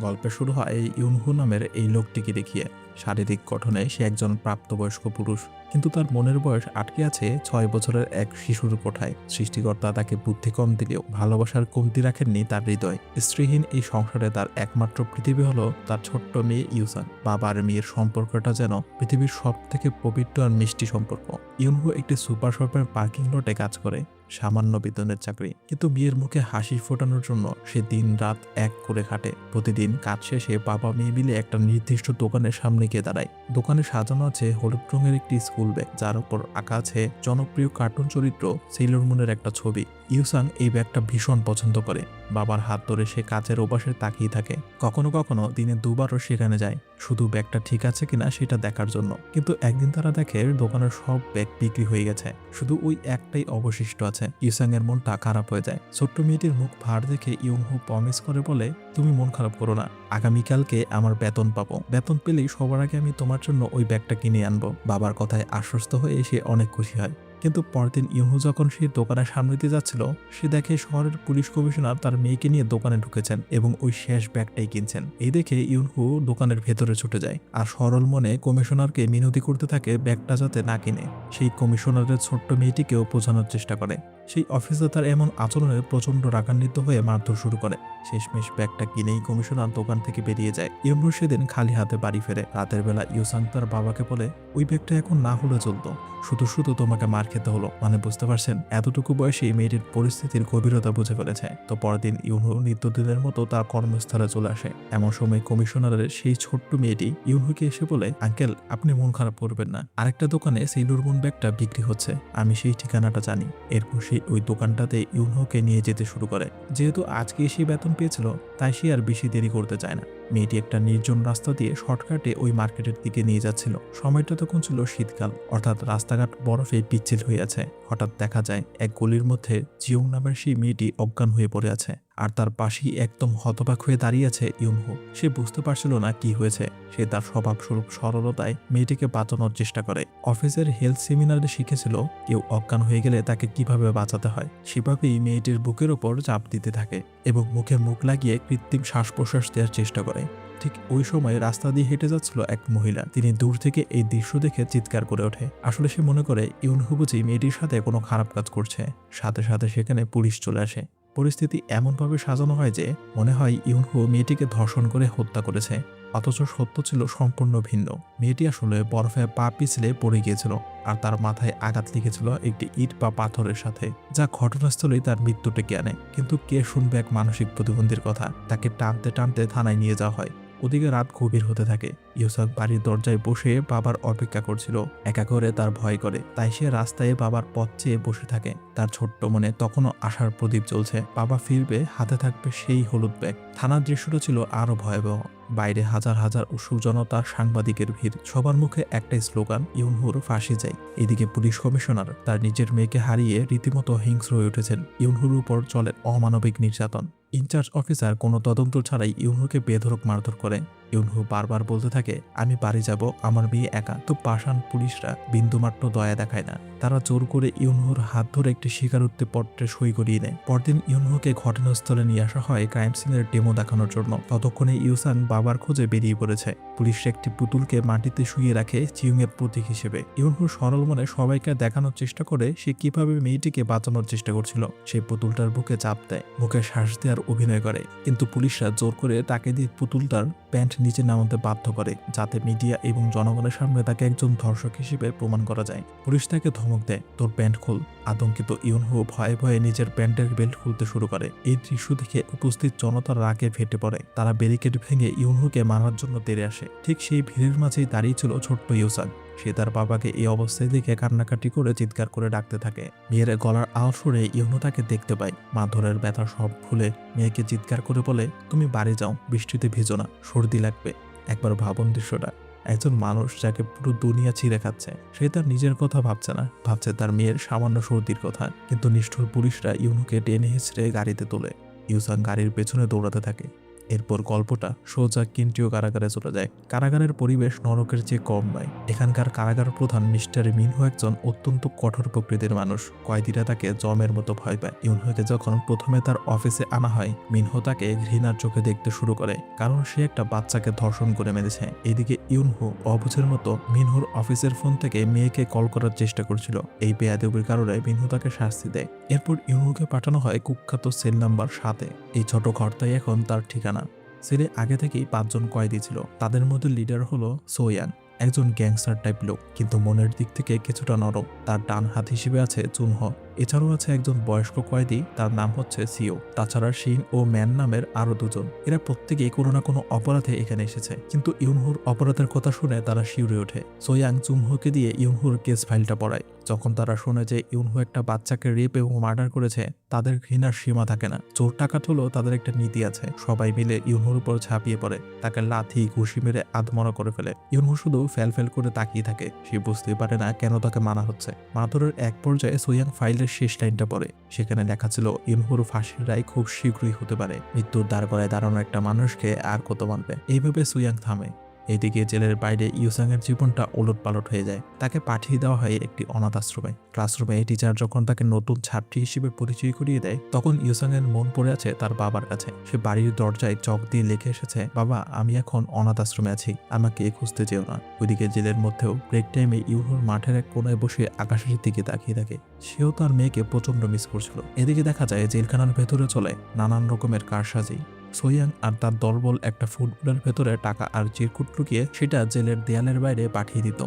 গল্পের শুরু হয় ইউনহু নামের এই লোকটিকে দেখিয়ে। শারীরিক গঠনে সে একজন প্রাপ্তবয়স্ক পুরুষ, কিন্তু তার মনের বয়স আটকে আছে 6 বছরের এক শিশুর কোঠায়। সৃষ্টিকর্তা তাকে বুদ্ধি কম দিলেও ভালোবাসার কমতি রাখেননি তার হৃদয়। স্ত্রীহীন এই সংসারে তার একমাত্র পৃথিবী হলো তার ছোট্ট মেয়ে ইউসান। বাবা আর মেয়ের সম্পর্কটা যেন পৃথিবীর সব থেকে পবিত্র আর মিষ্টি সম্পর্ক। ইউনহু একটি সুপার শপের পার্কিং লটে কাজ করে, সামান্য বেতনের চাকরি, কিন্তু মেয়ের মুখে হাসি ফোটানোর জন্য সে দিন রাত এক করে খাটে। প্রতিদিন কাজ শেষে বাবা মেয়ে মিলে একটা নির্দিষ্ট দোকানের সামনে গিয়ে দাঁড়ায়। দোকানে সাজানো আছে হলুদ রঙের একটি স্কুল ব্যাগ, যার উপর আঁকা আছে জনপ্রিয় কার্টুন চরিত্র সেলর মুনের একটা ছবি। ইউসাং এই ব্যাগটা ভীষণ পছন্দ করে। বাবার হাত ধরে সে কাজের ওপাশে তাকিয়ে থাকে। কখনো কখনো দিনে দুবারও সেখানে যায়, শুধু ব্যাগটা ঠিক আছে কিনা সেটা দেখার জন্য। কিন্তু একদিন তারা দেখে দোকানের সব ব্যাগ বিক্রি হয়ে গেছে, শুধু ওই একটাই অবশিষ্ট আছে। ইউসাং এর মনটা খারাপ হয়ে যায়। ছোট্ট মেয়েটির মুখ ভার দেখে ইউনহু প্রমিস করে বলে, তুমি মন খারাপ করো না, আগামীকালকে আমার বেতন পাবো, বেতন পেলেই সবার আগে আমি তোমার জন্য ওই ব্যাগটা কিনে আনবো। বাবার কথায় আশ্বস্ত হয়ে সে অনেক খুশি হয়। কিন্তু পরদিন ইউনহু যখন সেই দোকানের সামনে দিয়ে যাচ্ছিল, সে দেখে শহরের পুলিশ কমিশনার তার মেয়েকে নিয়ে দোকানে ঢুকেছেন এবং ওই শেষ ব্যাগটাই কিনছেন। এই দেখে ইউনহু দোকানের ভেতরে ছুটে যায় আর সরল মনে কমিশনারকে মিনতি করতে থাকে ব্যাগটা যাতে না কিনে। সেই কমিশনারের ছোট্ট মেয়েটিকেও বোঝানোর চেষ্টা করে। সেই অফিসার তার এমন আচরণে প্রচন্ড রাগান্বিত হয়ে মারধর শুরু করে। শেষমেশ ব্যাগটা কিনেই কমিশনার দোকান থেকে বেরিয়ে যায়। ইউনহু সেদিন খালি হাতে বাড়ি ফেরে। রাতের বেলা ইউসাং তার বাবাকে বলে, ওই ব্যাগটা এখন না হলে চলতো, শুধু শুধু তোমাকে মার খেতে হলো। মানে বুঝতে পারছেন, এতটুকু বয়সে মেয়েটির পরিস্থিতির গভীরতা বুঝে ফেলেছে। তো পরদিন ইউনহু নিত্যদিনের মতো তার কর্মস্থলে চলে আসে। এমন সময় কমিশনারের সেই ছোট্ট মেয়েটি ইউনহুকে এসে বলে, আঙ্কেল আপনি মন খারাপ করবেন না, আরেকটা দোকানে সেলুর মুন ব্যাগটা বিক্রি হচ্ছে, আমি সেই ঠিকানাটা জানি। এরপর সে ওই দোকানটাতে ইউনহুকে নিয়ে যেতে শুরু করে। যেহেতু আজকে সে বেতন পেয়েছিল, তাই সে আর বেশি দেরি করতে চায় না। মেয়েটি একটা নির্জন রাস্তা দিয়ে শর্টকাটে ওই মার্কেটের দিকে নিয়ে যাচ্ছিল। সময়টা তখন ছিল শীতকাল, অর্থাৎ রাস্তাঘাট বরফে পিচ্ছিল হয়ে আছে। হঠাৎ দেখা যায় এক গলির মধ্যে জিয়ং নামের সেই মেয়েটি অজ্ঞান হয়ে পড়ে আছে, আর তার পাশেই একদম হতবাক হয়ে দাঁড়িয়ে আছে ইউনহু। সে বুঝতে পারছিল না কি হয়েছে। সে তার স্বভাবস্বরূপ সরলতায় মেয়েটিকে বাঁচানোর চেষ্টা করে। অফিসের হেলথ সেমিনারে শিখেছিল কেউ অজ্ঞান হয়ে গেলে তাকে কিভাবে বাঁচাতে হয়। সেভাবেই মেয়েটির বুকের ওপর চাপ দিতে থাকে এবং মুখে মুখ লাগিয়ে কৃত্রিম শ্বাস প্রশ্বাস দেওয়ার চেষ্টা করে। ঠিক ওই সময় রাস্তা দিয়ে হেঁটে যাচ্ছিল এক মহিলা। তিনি দূর থেকে এই দৃশ্য দেখে চিৎকার করে ওঠে। আসলে সে মনে করে ইউনহু বুঝি মেয়েটির সাথে কোনো খারাপ কাজ করছে। সাথে সাথে সেখানে পুলিশ চলে আসে। পরিস্থিতি এমনভাবে সাজানো হয় যে মনে হয় ইউনহু মেয়েটিকে ধর্ষণ করে হত্যা করেছে, অথচ সত্য ছিল সম্পূর্ণ ভিন্ন। মেয়েটি আসলে বরফে পা পিছলে পড়ে গিয়েছিল আর তার মাথায় আঘাত লেগেছিল একটি ইট বা পাথরের সাথে, যা ঘটনাস্থলেই তার মৃত্যু ডেকে আনে। কিন্তু কে শুনবে এক মানসিক প্রতিবন্ধীর কথা। তাকে টানতে টানতে থানায় নিয়ে যাওয়া হয়। ওদিকে রাত গভীর হতে থাকে। ইউসাক বাড়ির দরজায় বসে বাবার অপেক্ষা করছিল। একা করে তার ভয় করে, তাই সে রাস্তায় বাবার পথ চেয়ে বসে থাকে। তার ছোট্ট মনে তখনও আশার প্রদীপ জ্বলছে, বাবা ফিরবে, হাতে থাকবে সেই হলুদ ব্যাগ। থানার দৃশ্যটা ছিল আরো ভয়াবহ। বাইরে হাজার হাজার উৎসুক জনতা, সাংবাদিকের ভিড়, সবার মুখে একটাই স্লোগান, ইউনহুর ফাঁসি চাই। এদিকে পুলিশ কমিশনার তার নিজের মেয়েকে হারিয়ে রীতিমতো হিংস্র হয়ে উঠেছেন। ইউনহুর উপর চলে অমানবিক নির্যাতন। ইনচার্জ অফিসার কোনো তদন্ত ছাড়াই ইউনহুকে বেধড়ক মারধর করে। ইউনহু বারবার বলতে থাকে, আমি বাড়ি যাব, আমার মেয়ে একা। তো পাষাণ পুলিশরা বিন্দুমাত্র দয়া দেখায় না। তারা জোর করে ইউনহুর হাত ধরে একটি স্বীকারোক্তি পত্রে সই করিয়ে নেয়। পরদিন ইউনহুকে ঘটনাস্থলে নিয়ে আসা হয় ক্রাইম সিনের ডেমো দেখানোর জন্য। ততক্ষণে ইউসাং বাবার খোঁজে বেরিয়ে পড়েছে। পুলিশ একটি পুতুলকে মাটিতে শুয়ে রাখে জিয়ং এর প্রতীক হিসেবে। ইউনহু সরল মনে সবাইকে দেখানোর চেষ্টা করে সে কিভাবে মেয়েটিকে বাঁচানোর চেষ্টা করছিল। সেই পুতুলটার বুকে চাপ দেয়, মুখে শ্বাস দেওয়ার অভিনয় করে, কিন্তু পুলিশরা জোর করে তাকে দিয়ে পুতুলটার প্যান্ট নিচে নামাতে বাধ্য করে, যাতে মিডিয়া এবং জনগণের সামনে তাকে একজন ধর্ষক হিসেবে প্রমাণ করা যায়। পুলিশ তাকে ধমক দেয়, তোর প্যান্ট খোল। আতঙ্কিত ইউনহু ভয়ে ভয়ে নিজের প্যান্টের বেল্ট খুলতে শুরু করে। এই দৃশ্য দেখে উপস্থিত জনতার রাগে ফেটে পড়ে। তারা ব্যারিকেড ভেঙে ইউনহুকে মারার জন্য তেড়ে আসে। ঠিক সেই ভিড়ের মাঝেই দাঁড়িয়ে ছিল ছোট্ট ইউসাং। সে তার বাবাকে এই অবস্থায় দেখে কান্নাকাটি করে চিৎকার করে ডাকতে থাকে। মেয়ের গলার আওয়াজ শুনে ইউনহু তাকে দেখতে পায়। মারধরের ব্যথা সব ভুলে মেয়েকে চিৎকার করে বলে, তুমি বাড়ি যাও, বৃষ্টিতে ভিজো না, সর্দি লাগবে। একবার ভাবুন দৃশ্যটা, একজন মানুষ যাকে পুরো দুনিয়া ছিঁড়ে খাচ্ছে, সে তার নিজের কথা ভাবছে না, ভাবছে তার মেয়ের সামান্য সর্দির কথা। কিন্তু নিষ্ঠুর পুলিশরা ইউনহুকে টেনে হিঁচড়ে গাড়িতে তোলে। ইউসাং গাড়ির পেছনে দৌড়াতে থাকে। এরপর গল্পটা সোজা কেন্টীয় কারাগারে চলে যায়। কারাগারের পরিবেশ নরকের চেয়ে কম নয়। এখানকার কারাগার প্রধান মিস্টার মিনহো একজন অত্যন্ত কঠোর প্রকৃতির মানুষ। কয়েদিরা তাকে জমের মতো ভয় পায়। ইউনহোকে যখন প্রথমে তার অফিসে আনা হয়, মিনহো তাকে ঘৃণার চোখে দেখতে শুরু করে, কারণ সে একটা বাচ্চাকে ধর্ষণ করে মেরেছে। এদিকে ইউনহো অবুঝের মতো মিনহোর অফিসের ফোন থেকে মেয়েকে কল করার চেষ্টা করছিল। এই বেয়াদবির কারণে মিনহো তাকে শাস্তি দেয়। এরপর ইউনহোকে পাঠানো হয় কুখ্যাত সেল নাম্বার 7-এ। এই ছোট ঘরটাই এখন তার ঠিকানা। সেলে আগে থেকেই 5 জন কয়েদি ছিল। তাদের মধ্যে লিডার হলো সোয়াং, একজন গ্যাংস্টার টাইপ লোক, কিন্তু মনের দিক থেকে কিছুটা নরম। তার ডান হাত হিসেবে আছে চুনহো। এছাড়াও আছে একজন বয়স্ক কয়েদি, তার নাম হচ্ছে সিও। তাছাড়া শিন ও ম্যান নামের আরো 2 জন। এরা প্রত্যেকেই কোনো না কোনো অপরাধে এখানে এসেছে, কিন্তু ইউনহুর অপরাধের কথা শুনে তারা শিউরে ওঠে। সোয়াং চুনহোকে দিয়ে ইউনহুর কেস ফাইলটা পড়ায়। যখন তারা শোনে যে ইউনহু একটা বাচ্চাকে রেপ এবং মার্ডার করেছে, তাদের ঘৃণার সীমা থাকে না। চোর টাকাট হলেও তাদের একটা নীতি আছে। সবাই মিলে ইউনহুর উপর ঝাঁপিয়ে পড়ে, তাকে লাথি ঘুষি মেরে আধমরা করে ফেলে। ইউনহু শুধু ফ্যাল করে তাকিয়ে থাকে। সে বুঝতেই পারে না কেন তাকে মানা হচ্ছে। মারধরের এক পর্যায়ে সোয়াং ফাইলের শেষ লাইনটা পড়ে। সেখানে লেখা ছিল ইউনহুর ফাঁসির রায় খুব শীঘ্রই হতে পারে। মৃত্যুর দ্বার গলায় দাঁড়ানো একটা মানুষকে আর কত মানবে। এইভাবে সোয়াং থামে। এদিকে জেলের বাইরে ইউসাংয়ের জীবনটা ওলটপালট হয়ে যায়। তাকে পাঠিয়ে দেওয়া হয় একটি অনাথ আশ্রমে। ক্লাসরুমে টিচার যখন তাকে নতুন ছাত্রী হিসেবে পরিচয় করিয়ে দেয়, তখন ইউসাংয়ের মন পড়ে আছে তার বাবার কাছে। সে বাড়ির দরজায় চক দিয়ে লিখে এসেছে, বাবা, আমি এখন অনাথ আশ্রমে আছি, আমাকে খুঁজতে যেও না। ওইদিকে জেলের মধ্যেও ব্রেক টাইমে ইউনহুর মাঠের এক কোনায় বসে আকাশের দিকে তাকিয়ে থাকে। সেও তার মেয়েকে প্রচন্ড মিস করছিল। এদিকে দেখা যায় জেলখানার ভেতরে চলে নানান রকমের কারসাজি। সোয়াং আর তার দলবল একটা ফুটবলের ভেতরে টাকা আর চিরকুট লুকিয়ে সেটা জেলের দেয়ালের বাইরে পাঠিয়ে দিত।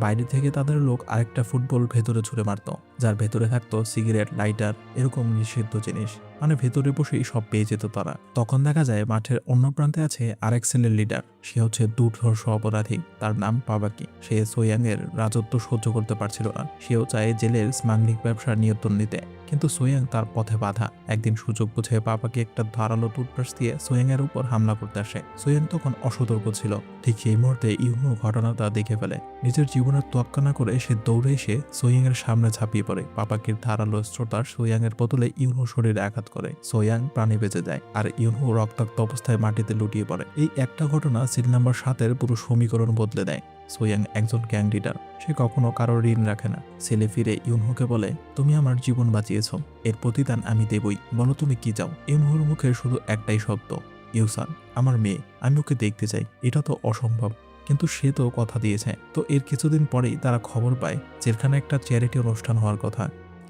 বাইরে থেকে তাদের লোক আরেকটা ফুটবল ভেতরে ছুড়ে মারত, যার ভেতরে থাকতো সিগারেট, লাইটার, এরকম নিষিদ্ধ জিনিস। মানে ভেতরে বসেই সব পেয়ে যেত তারা। তখন দেখা যায় মাঠের অন্য প্রান্তে আছে আরেক সেলের লিডার। সে হচ্ছে দুর্ধর্ষ অপরাধী, তার নাম পাবাকি। সে সোয়াং এর রাজত্ব সহ্য করতে পারছিল না। সেও চায় জেলের স্মাগলিং ব্যবসার নিয়ন্ত্রণ নিতে, কিন্তু সোয়াং তার পথে বাধা। একদিন সুযোগ বুঝে পাপাকে একটা ধারালো টুথব্রাশ দিয়ে সোয়াং এর উপর হামলা করতে আসে। সোয়াং তখন অসতর্ক ছিল। ঠিক সেই মুহূর্তে ইউনহু ঘটনাটা দেখে ফেলে। নিজের জীবনের তোয়াক্কা না করে সে দৌড়ে এসে সোয়াং এর সামনে ঝাঁপিয়ে পড়ে। পাপাকির ধারালো অস্ত্রটার সোয়াং এর বোতলে ইউনহু শরীরে আঘাত করে। সোয়াং প্রাণে বেঁচে যায়, আর ইউনহু রক্তাক্ত অবস্থায় মাটিতে লুটিয়ে পড়ে। এই একটা ঘটনা সিল নাম্বার 7-এর পুরো সমীকরণ বদলে দেয়। সোয়াং একজন গ্যাং লিডার। সে কখনো কারো ঋণ রাখে না। ছেলে ফিরে ইউনহুকে বলে, তুমি আমার জীবন বাঁচিয়েছ, এর প্রতিদান আমি দেবই, বলো তুমি কি চাও। ইউনহুর মুখে শুধু একটাই শব্দ, ইউসান, আমার মেয়ে, আমি ওকে দেখতে চাই। এটা তো অসম্ভব, কিন্তু সে তো কথা দিয়েছে। তো এর কিছুদিন পরেই তারা খবর পায় জেলখানে একটা চ্যারিটি অনুষ্ঠান হওয়ার কথা।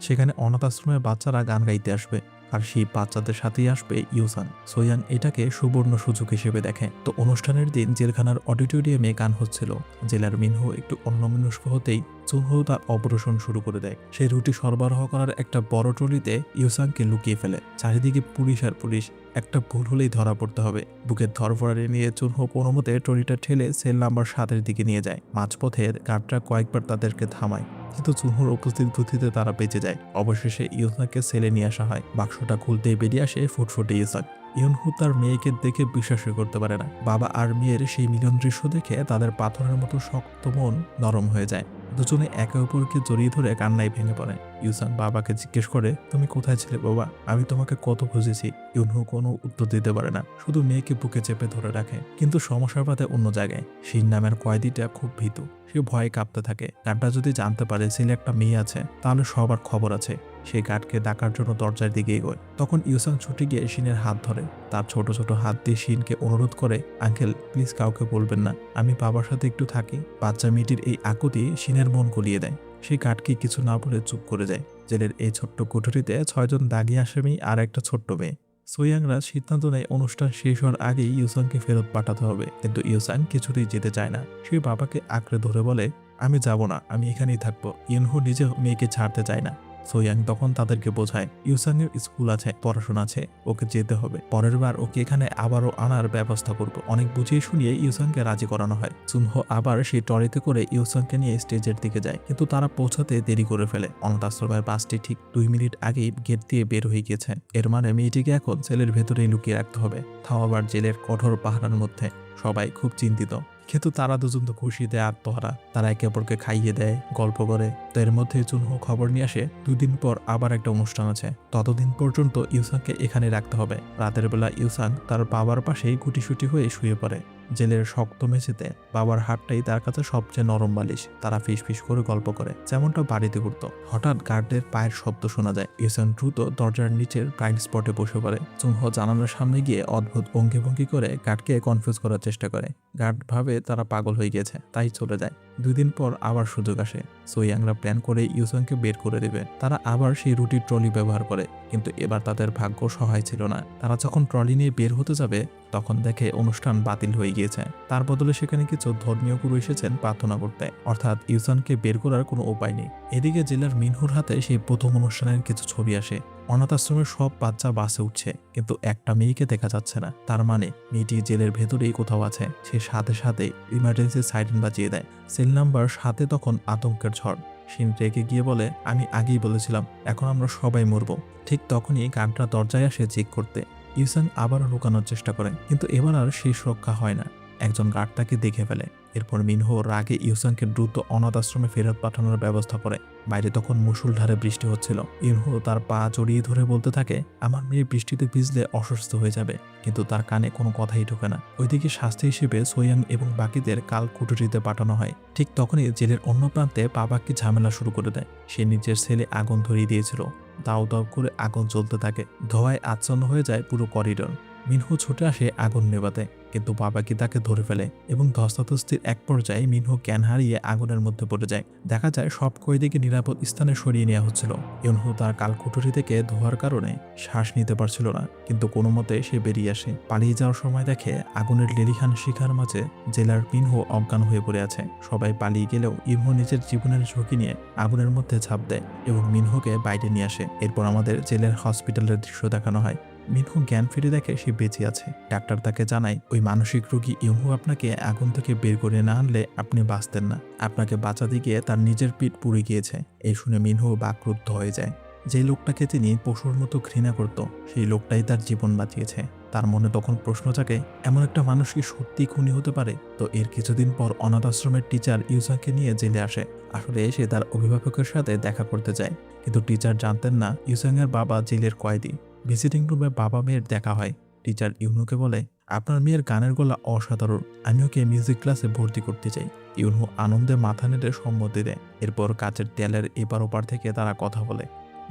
সেখানে অনাথ আশ্রমের বাচ্চারা গান গাইতে আসবে, আর সেই বাচ্চাদের সাথেই আসবে ইউসান। সোয়াং এটাকে সুবর্ণ সুযোগ হিসেবে দেখে। তো অনুষ্ঠানের দিন জেলখানার অডিটোরিয়ামে গান হচ্ছিল। জেলার মিনহো একটু অন্যমনস্ক হতেই চুনহো তার অপারেশন শুরু করে দেয়। সেই রুটি সরবরাহ করার একটা বড় ট্রলিতে ইউসাংকে লুকিয়ে ফেলে। চারিদিকে পুলিশ আর পুলিশ। একটা ভুল হলেই ধরা পড়তে হবে। বুকের ধরফড়ানি নিয়ে চুনহো কোনো মতে ট্রলিটা ঠেলে সেল নাম্বার 7-এর দিকে নিয়ে যায়। মাঝপথে গার্ডরা কয়েকবার তাদেরকে থামায়, কিন্তু চুনহুর উপস্থিত বুদ্ধিতে তারা বেঁচে যায়। অবশেষে ইউসাংকে সেলে নিয়ে আসা হয়। বাক্সটা খুলতেই বেরিয়ে আসে ফুটফুটে ইউসাং। ইউনহু তার মেয়েকে দেখে বিশ্বাসই করতে পারে না। বাবা আর মেয়ের সেই মিলন দৃশ্য দেখে তাদের পাথরের মতো শক্ত মন নরম হয়ে যায়। দুজনে একে অপরকে জড়িয়ে ধরে কান্নায় ভেঙে পড়ে। ইউসান বাবাকে জিজ্ঞেস করে, তুমি কোথায় ছিলে বাবা? আমি তোমাকে কত খুঁজেছি। ইউনহু কোনো উত্তর দিতে পারে না, শুধু মেয়েকে বুকে চেপে ধরে রাখে। কিন্তু সমস্যার পাতে অন্য জায়গায়। শিন নামের কয়েদিটা খুব ভীতু। সে ভয়ে কাঁপতে থাকে। গার্ডটা যদি জানতে পারে ছেলে একটা মেয়ে আছে, তাহলে সবার খবর আছে। সে গার্ডকে ডাকার জন্য দরজার দিকে এগোয়। তখন ইউসাং ছুটে গিয়ে শিনের হাত ধরে। তার ছোট ছোট হাত দিয়ে শিনকে অনুরোধ করে, আঙ্কেল প্লিজ কাউকে বলবেন না, আমি বাবার সাথে একটু থাকি। বাচ্চা মেয়েটির এই আকুতি শিনের মন গলিয়ে দেয়। সেই গার্ডকে কিছু না বলে চুপ করে যায়। জেলের এই ছোট্ট কুঠুরিতে 6 জন দাগি আসামি আর একটা ছোট্ট মেয়ে। সোয়াংরা সিদ্ধান্ত নেয় অনুষ্ঠান শেষ হওয়ার আগেই ইউসাংকে ফেরত পাঠাতে হবে, কিন্তু ইউসাং কিছুতেই যেতে চায় না। সে বাবাকে আঁকড়ে ধরে বলে, আমি যাব না, আমি এখানেই থাকবো। ইউনহু নিজে মেয়েকে ছাড়তে চায় না। সোয়াং তখন তাদেরকে বোঝায়, ইউসাং এর স্কুল আছে, পড়াশোনা আছে, ওকে যেতে হবে। পরের বার ওকে এখানে আবারও আনার ব্যবস্থা করব। অনেক বুঝিয়ে শুনিয়ে ইউসাংকে রাজি করানো হয়। চুনহো আবার সেই ট্রলিতে করে ইউসাংকে নিয়ে স্টেজের দিকে যায়, কিন্তু তারা পৌঁছাতে দেরি করে ফেলে। অনাথ আশ্রমের বাসটি ঠিক 2 মিনিট আগেই গেট দিয়ে বের হয়ে গিয়েছে। এর মানে মেয়েটিকে এখন জেলের ভেতরেই লুকিয়ে রাখতে হবে, তাও আবার জেলের কঠোর পাহারার মধ্যে। সবাই খুব চিন্তিত। কিন্তু তারা দুজন তো খুশিতে আত্মহারা। তারা একে অপরকে খাইয়ে দেয়, গল্প করে। তো এর মধ্যে জুনহো খবর নিয়ে আসে 2 দিন পর আবার একটা অনুষ্ঠান আছে, ততদিন পর্যন্ত ইউসাংকে এখানে রাখতে হবে। রাতের বেলা ইউসাং তার বাবার পাশেই গুটিসুটি হয়ে শুয়ে পড়ে। জেলের শক্ত মেঝেতে বাবার হাতটাই তার কাছে সবচেয়ে নরম বালিশ। তারা ফিস করে গল্প করে, যেমনটা বাড়িতে করতো। হঠাৎ গার্ডের পায়ের শব্দ শোনা যায়। ইউসাং দ্রুত দরজার নিচের ব্লাইন্ড স্পটে বসে পড়ে। জুনহো জানালার সামনে গিয়ে অদ্ভুত ভঙ্গি করে গার্ডকে কনফিউজ করার চেষ্টা করে। গার্ড ভাবে তারা পাগল হয়ে গেছে, তাই চলে যায়। 2 দিন পর আবার সুযোগ আসে। সোয়াংরা প্ল্যান করে ইউসাংকে বের করে দেবে। তারা আবার সেই রুটির ট্রলি ব্যবহার করে, কিন্তু এবার তাদের ভাগ্য সহায় ছিল না। তারা যখন ট্রলি নিয়ে বের হতে যাবে তখন দেখে অনুষ্ঠান বাতিল হয়ে গিয়েছে। তার বদলে সেখানে কিছু ধর্মীয় গুরু এসেছেন প্রার্থনা করতে, অর্থাৎ ইউসানকে বের করার কোনো উপায় নেই। এদিকে জেলার মিনহুর হাতে সেই প্রথম অনুষ্ঠানের কিছু ছবি আসে। অনাথ আশ্রমের সব বাচ্চা বাসে উঠছে, কিন্তু একটা মেয়েকে দেখা যাচ্ছে না। তার মানে মেয়েটি জেলের ভেতরেই কোথাও আছে। সে সাথে ইমার্জেন্সি সাইরেন বাজিয়ে দেয়। সেল নাম্বার 7 তখন আতঙ্কের ঝড়। শিন রেগে গিয়ে বলে, আমি আগেই বলেছিলাম, এখন আমরা সবাই মরব। ঠিক তখনই গার্ডরা দরজায় আসে চেক করতে। ইউসাং আবারও লুকানোর চেষ্টা করে, কিন্তু এবার আর শেষ রক্ষা হয় না। একজন গার্ড তাকে দেখে ফেলে। এরপর মিনহো রাগে ইউসাংকে দ্রুত অনাথ আশ্রমে ফেরত পাঠানোর ব্যবস্থা করে। বাইরে তখন মুষলধারে বৃষ্টি হচ্ছিল। ইউনহো তার পা জড়িয়ে ধরে বলতে থাকে, আমার মেয়ে বৃষ্টিতে ভিজলে অসুস্থ হয়ে যাবে, কিন্তু তার কানে কোনো কথাই ঢোকে না। ওইদিকে শাস্তি হিসেবে সোয়াং এবং বাকিদের কাল কুঠুরিতে পাঠানো হয়। ঠিক তখনই জেলের অন্য প্রান্তে পাপাকি ঝামেলা শুরু করে দেয়। সে নিজের ছেলে আগুন ধরিয়ে দিয়েছিল। দাউ দাউ করে আগুন জ্বলতে থাকে। ধোঁয়ায় আচ্ছন্ন হয়ে যায় পুরো করিডোর। মিনহো ছুটে আসে আগুন নেভাতে, কিন্তু বাবাকি তাকে ধরে ফেলে এবং ধস্তাধস্তির এক পর্যায়ে মিনহো জ্ঞান হারিয়ে আগুনের মধ্যে পড়ে যায়। দেখা যায় সব কয়েদিকে নিরাপদ স্থানে সরিয়ে নেওয়া হচ্ছিল। ইউনহো তার কালকুঠুরি থেকে ধোয়ার কারণে শ্বাস নিতে পারছিল না, কিন্তু কোনো মতে সে বেরিয়ে আসে। পালিয়ে যাওয়ার সময় দেখে আগুনের লেলিহান শিখার মাঝে জেলার মিনহো অজ্ঞান হয়ে পড়ে আছে। সবাই পালিয়ে গেলেও ইউনহো নিজের জীবনের ঝুঁকি নিয়ে আগুনের মধ্যে ঝাঁপ দেয় এবং মিনহোকে বাইরে নিয়ে আসে। এরপর আমাদের জেলের হসপিটালের দৃশ্য দেখানো হয়। মিনহো জ্ঞান ফিরে দেখে সে বেঁচে আছে। ডাক্তার তাকে জানায়, ওই মানসিক রোগী ইউনহো আপনাকে আগুন থেকে বের করে না আনলে আপনি বাঁচতেন না। আপনাকে বাঁচাতে গিয়ে তার নিজের পিঠ পুড়ে গিয়েছে। এই শুনে মিনহো বাকরুদ্ধ হয়ে যায়। যে লোকটাকে তিনি পশুর মতো ঘৃণা করত, সেই লোকটাই তার জীবন বাঁচিয়েছে। তার মনে তখন প্রশ্ন জাগে, এমন একটা মানুষ কি সত্যি খুনি হতে পারে? তো এর কিছুদিন পর অনাথ আশ্রমের টিচার ইউসাংকে নিয়ে জেলে আসে। আসলে সে তার অভিভাবকের সাথে দেখা করতে যায়, কিন্তু টিচার জানতেন না ইউসাংয়ের বাবা জেলের কয়েদি। ভিজিটিং রুমে বাবা মেয়ের দেখা হয়। টিচার ইউনুকে বলে, আপনার মেয়ের গানের গলা অসাধারণ, আমি ওকে মিউজিক ক্লাসে ভর্তি করতে চাই। ইউনহু আনন্দে মাথা নেড়ে সম্মতি দেয়। এরপর কাচের দেয়ালের এপার ওপার থেকে তারা কথা বলে।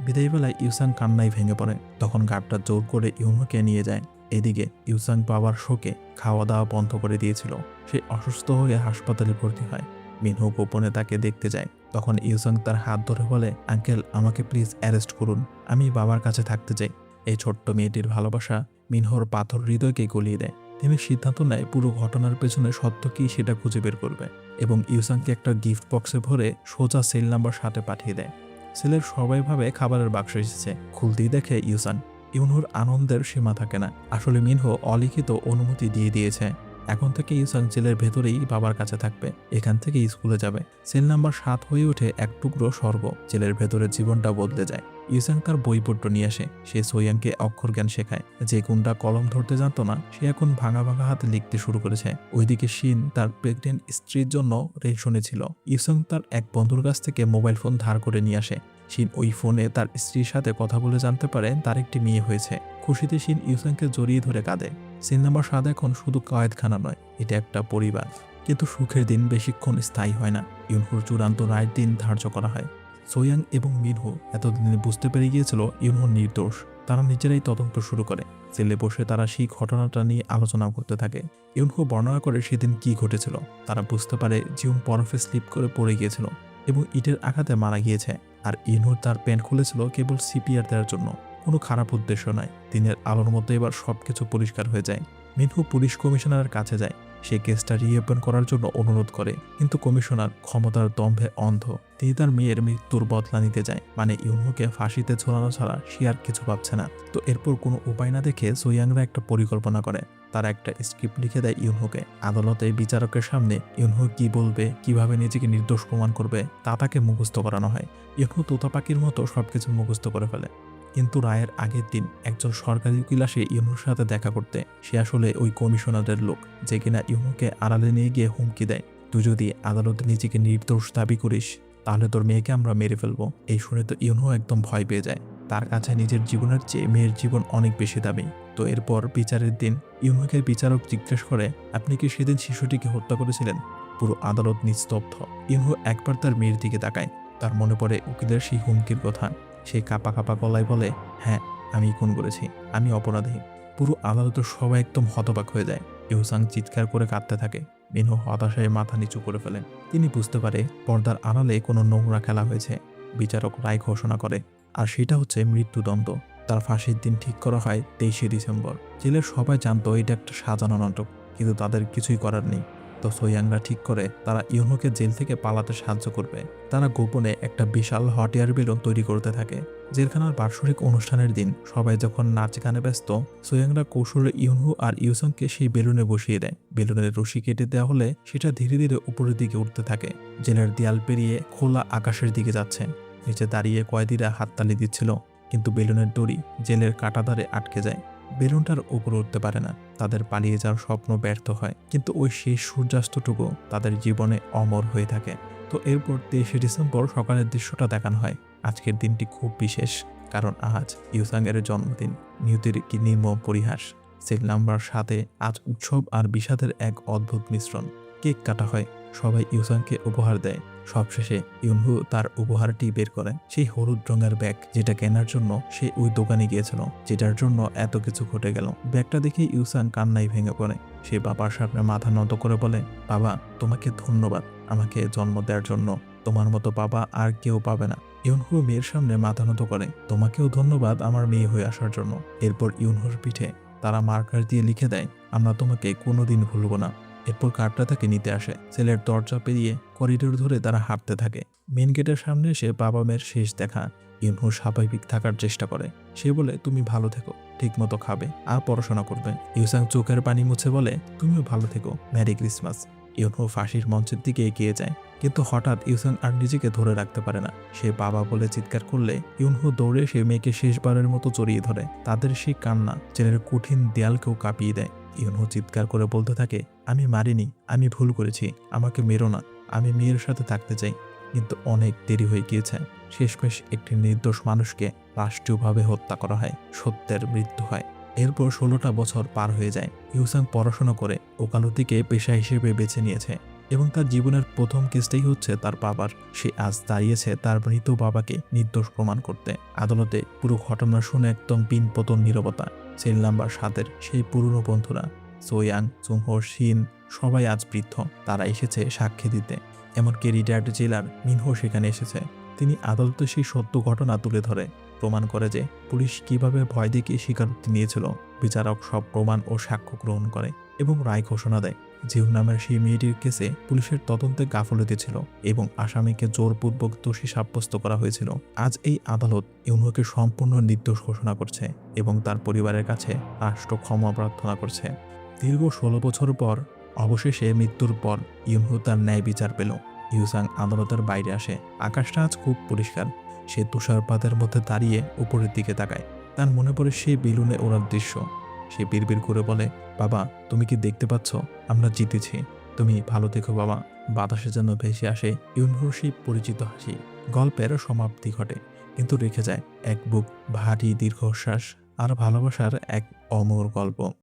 বিদায়বেলায় ইউসাং কান্নায় ভেঙে পড়ে। তখন গার্ডটা জোর করে ইউনুকে নিয়ে যায়। এদিকে ইউসাং বাবার শোকে খাওয়া দাওয়া বন্ধ করে দিয়েছিল। সে অসুস্থ হয়ে হাসপাতালে ভর্তি হয়। মিনহো গোপনে তাকে দেখতে যায়। তখন ইউসাং তার হাত ধরে বলে, আঙ্কেল আমাকে প্লিজ অ্যারেস্ট করুন, আমি বাবার কাছে থাকতে চাই। এই ছোট্ট মেয়েটির ভালোবাসা মিনহোর পাথর হৃদয়কে গলিয়ে দেয়। তিনি সিদ্ধান্ত নেয় পুরো ঘটনার পেছনে সত্য কি সেটা খুঁজে বের করবে এবং ইউসাংকে একটা গিফট বক্সে ভরে সোজা সেল নাম্বার 7 পাঠিয়ে দেয়। সেলের সবাই ভাবে খাবারের বাক্স এসেছে। খুলতেই দেখে ইউসাং। ইউনহুর আনন্দের সীমা থাকে না। আসলে মিনহো অলিখিত অনুমতি দিয়ে দিয়েছে। এখন থেকে ইউসাং জেলের ভেতরেই বাবার কাছে থাকবে। এখান থেকে স্কুলে যাবে। সেল নাম্বার 7 হয়ে ওঠে এক টুকরো স্বর্গ। জেলের ভেতরের জীবনটা বদলে যায়। ইউসাং তার বইপত্র নিয়ে আসে। সে সোয়াংকে অক্ষর জ্ঞান শেখায়। যে গুণটা কলম ধরতে জানতো না, সে এখন ভাঙা হাতে লিখতে শুরু করেছে। ওইদিকে শিন তার প্রেগনেন্ট স্ত্রীর জন্য রেশনে ছিল। ইউসাং তার এক বন্ধুর কাছ থেকে মোবাইল ফোন ধার করে নিয়ে আসে। শিন ওই ফোনে তার স্ত্রীর সাথে কথা বলে জানতে পারে তার একটি মেয়ে হয়েছে। খুশিতে শিন ইউসাংকে জড়িয়ে ধরে কাঁদে। সেল নাম্বার 7 এখন শুধু কয়েদখানা নয়, এটা একটা পরিবার। কিন্তু সুখের দিন বেশিক্ষণ স্থায়ী হয় না। ইউনহুর চূড়ান্ত রায়ের দিন ধার্য করা হয়। সোয়াং এবং মিনহো এতদিনে বুঝতে পেরে গিয়েছিল ইউনহো নির্দোষ। তারা নিজেরাই তদন্ত শুরু করে। জেলে বসে তারা সেই ঘটনাটা নিয়ে আলোচনা করতে থাকে। ইউনহো বর্ণনা করে সেদিন কি ঘটেছিল। তারা বুঝতে পারে জিউন বরফে স্লিপ করে পড়ে গিয়েছিল এবং ইটের আঘাতে মারা গিয়েছে। আর ইউনহো তার প্যান্ট খুলেছিল কেবল সিপিআর দেওয়ার জন্য, কোনো খারাপ উদ্দেশ্য নয়। দিনের আলোর মধ্যে এবার সবকিছু পরিষ্কার হয়ে যায়। মিনহো পুলিশ কমিশনারের কাছে যায়। সে কেসটা রিওপেন করার জন্য অনুরোধ করে, কিন্তু কমিশনার ক্ষমতার দম্ভে অন্ধ। তিনি তার মেয়ের মৃত্যুর বদলা নিতে যায়। মানে ইউনহুকে ফাঁসিতে ঝোলানো ছাড়া সে আর কিছু ভাবছে না। তো এরপর কোনো উপায় না দেখে সোয়াংরা একটা পরিকল্পনা করে। তারা একটা স্ক্রিপ্ট লিখে দেয় ইউনহুকে। আদালতে বিচারকের সামনে ইউনহু কি বলবে, কিভাবে নিজেকে নির্দোষ প্রমাণ করবে, তা তাকে মুখস্থ করানো হয়। ইউনহু তোতা পাখির মতো সবকিছু মুখস্থ করে ফেলে। কিন্তু রায়ের আগের দিন একজন সরকারি উকিল আসে ইউনুর সাথে দেখা করতে। সে আসলে ওই কমিশনারের লোক, যে কিনা ইউনুকে আড়ালে নিয়ে গিয়ে হুমকি দেয়, তুই যদি আদালতে নিজেকে নির্দোষ দাবি করিস তাহলে তোর মেয়েকে আমরা মেরে ফেলবো। এই শুনে তো ইউনু একদম ভয় পেয়ে যায়। তার কাছে নিজের জীবনের চেয়ে মেয়ের জীবন অনেক বেশি দামি। তো এরপর বিচারের দিন ইউনুকে বিচারক জিজ্ঞেস করে, আপনি কি সেদিন শিশুটিকে হত্যা করেছিলেন? পুরো আদালত নিস্তব্ধ। ইউনু একবার তার মেয়ের দিকে তাকায়। তার মনে পড়ে উকিলের সেই হুমকির কথা। সে কাঁপা কাঁপা গলায় বলে, হ্যাঁ, আমি খুন করেছি, আমি অপরাধী। পুরো আদালতের সবাই একদম হতবাক হয়ে যায়। ইউসাং চিৎকার করে কাঁদতে থাকে। মিনহো হতাশায় মাথা নিচু করে ফেলেন। তিনি বুঝতে পারে পর্দার আড়ালে কোনো নোংরা খেলা হয়েছে। বিচারক রায় ঘোষণা করে, আর সেটা হচ্ছে মৃত্যুদণ্ড। তার ফাঁসির দিন ঠিক করা হয় 23শে ডিসেম্বর। জেলের সবাই জানতো এটা একটা সাজানো নাটক, কিন্তু তাদের কিছুই করার নেই। তো সোয়াংরা ঠিক করে তারা ইউনুকে জেল থেকে পালাতে সাহায্য করবে। তারা গোপনে একটা বিশাল হট এয়ার বেলুন তৈরি করতে থাকে। জেলখানার বার্ষিক অনুষ্ঠানের দিন সবাই যখন নাচ গানে ব্যস্ত, সোয়াংরা কৌশলে ইউনহু আর ইউসংকে সেই বেলুনে বসিয়ে দেয়। বেলুনের রশি কেটে দেওয়া হলে সেটা ধীরে ধীরে উপরের দিকে উঠতে থাকে। জেলের দেয়াল পেরিয়ে খোলা আকাশের দিকে যাচ্ছে। নিচে দাঁড়িয়ে কয়েদিরা হাততালি দিচ্ছিল, কিন্তু বেলুনের দড়ি জেলের কাঁটাতারে আটকে যায়। বেলুনটার উপরে উঠতে পারে না। তাদের পালিয়ে যাওয়ার স্বপ্ন ব্যর্থ হয়, কিন্তু ওই শেষ সূর্যাস্তটুকু তাদের জীবনে অমর হয়ে থাকে। তো এরপর 23শে ডিসেম্বর সকালের দৃশ্যটা দেখানো হয়। আজকের দিনটি খুব বিশেষ, কারণ আজ ইউসাংয়ের জন্মদিন। নিয়তির কি নির্মম পরিহাস। সেল নাম্বার 7-এ আজ উৎসব আর বিষাদের এক অদ্ভুত মিশ্রণ। কেক কাটা হয়, সবাই ইউসাংকে উপহার দেয়। সবশেষে ইউনহু তার উপহারটি বের করে, সেই হলুদ রঙের ব্যাগ, যেটা কেনার জন্য সে ওই দোকানে গিয়েছিল, যেটার জন্য এত কিছু ঘটে গেল। ব্যাগটা দেখে ইউসাং কান্নায় ভেঙে পড়ে। সে বাবার সামনে মাথা নত করে বলে, বাবা, তোমাকে ধন্যবাদ আমাকে জন্ম দেওয়ার জন্য। তোমার মতো বাবা আর কেউ পাবে না। ইউনহু মেয়ের সামনে মাথা নত করে, তোমাকেও ধন্যবাদ আমার মেয়ে হয়ে আসার জন্য। এরপর ইউনহুর পিঠে তারা মার্কার দিয়ে লিখে দেয়, আমরা তোমাকে কোনোদিন ভুলব না। এরপর কার্ডটা তাকে নিতে আসে। ছেলের দরজা পেরিয়ে করিডোর ধরে তারা হাঁটতে থাকে। মেন গেটের সামনে এসে বাবা মেয়ের শেষ দেখা। ইউনহু স্বাভাবিক থাকার চেষ্টা করে। সে বলে, তুমি ভালো থেকো, ঠিক মতো খাবে আর পড়াশোনা করবে। ইউসাং চোখের পানি মুছে বলে, তুমিও ভালো থেকো, ম্যারি ক্রিসমাস। ইউনহু ফাঁসির মঞ্চের দিকে এগিয়ে যায়, কিন্তু হঠাৎ ইউসাং আর নিজেকে ধরে রাখতে পারে না। সে বাবা বলে চিৎকার করলে ইউনহু দৌড়ে সে মেয়েকে শেষবারের মতো জড়িয়ে ধরে। তাদের সেই কান্না জেলের কঠিন দেয়ালকেও কাঁপিয়ে দেয়। ইউনহু চিৎকার করে বলতে থাকে, আমি মারিনি, আমি ভুল করেছি, আমাকে মেরো না, আমি মেয়ের সাথে থাকতে চাই। কিন্তু অনেক দেরি হয়ে গিয়েছে। শেষমেশ একটি নির্দোষ মানুষকে রাষ্ট্রীয়ভাবে হত্যা করা হয়, সত্যের মৃত্যু হয়। এরপর 16টা বছর পার হয়ে যায়। ইউসাং পড়াশোনা করে ওকালতিকে পেশা হিসেবে বেছে নিয়েছে, এবং তার জীবনের প্রথম কেসটাই হচ্ছে তার বাবার। সে আজ দাঁড়িয়েছে তার মৃত বাবাকে নির্দোষ প্রমাণ করতে। আদালতে পুরো ঘটনা শুনে একদম পিন পতন নীরবতা। সেল নাম্বার 7-এর সেই পুরনো বন্ধুরা সোয়াং, চুংহো, শিন সবাই আজ বৃদ্ধ। তারা এসেছে সাক্ষী দিতে। এমনকি রিটায়ার্ড জেলার মিনহো সেখানে এসেছে। তিনি আদালতে সেই সত্য ঘটনা তুলে ধরে, প্রমাণ করে যে পুলিশ কিভাবে ভয় দেখিয়ে স্বীকারোক্তি নিয়েছিল। বিচারক সব প্রমাণ ও সাক্ষ্য গ্রহণ করে এবং রায় ঘোষণা দেয়। জিউ নামের সেই মেয়েটির কেসে পুলিশের তদন্তে গাফলতি ছিল এবং আসামিকে জোরপূর্বক দোষী সাব্যস্ত করা হয়েছিল। আজ এই আদালত ইউনহুকে সম্পূর্ণ নির্দোষ ঘোষণা করছে এবং তার পরিবারের কাছে রাষ্ট্র ক্ষমা প্রার্থনা করছে। দীর্ঘ 16 বছর পর অবশেষে মৃত্যুর পর ইউনহু তার ন্যায় বিচার পেল। ইউসাং আদালতের বাইরে আসে। আকাশটা আজ খুব পরিষ্কার। সে তুষারপাতের মধ্যে দাঁড়িয়ে উপরের দিকে তাকায়। তার মনে পড়ে সেই বেলুনে ওড়ার দৃশ্য। সে বিড়বিড় করে বলে, বাবা, তুমি কি দেখতে পাচ্ছ? আমরা জিতেছি। তুমি ভালো থেকো বাবা। বাতাসে যেন ভেসে আসে ইউনহুর সেই পরিচিত হাসি। গল্পের সমাপ্তি ঘটে, কিন্তু রেখে যায় এক বুক ভারী দীর্ঘশ্বাস আর ভালোবাসার এক অমর গল্প।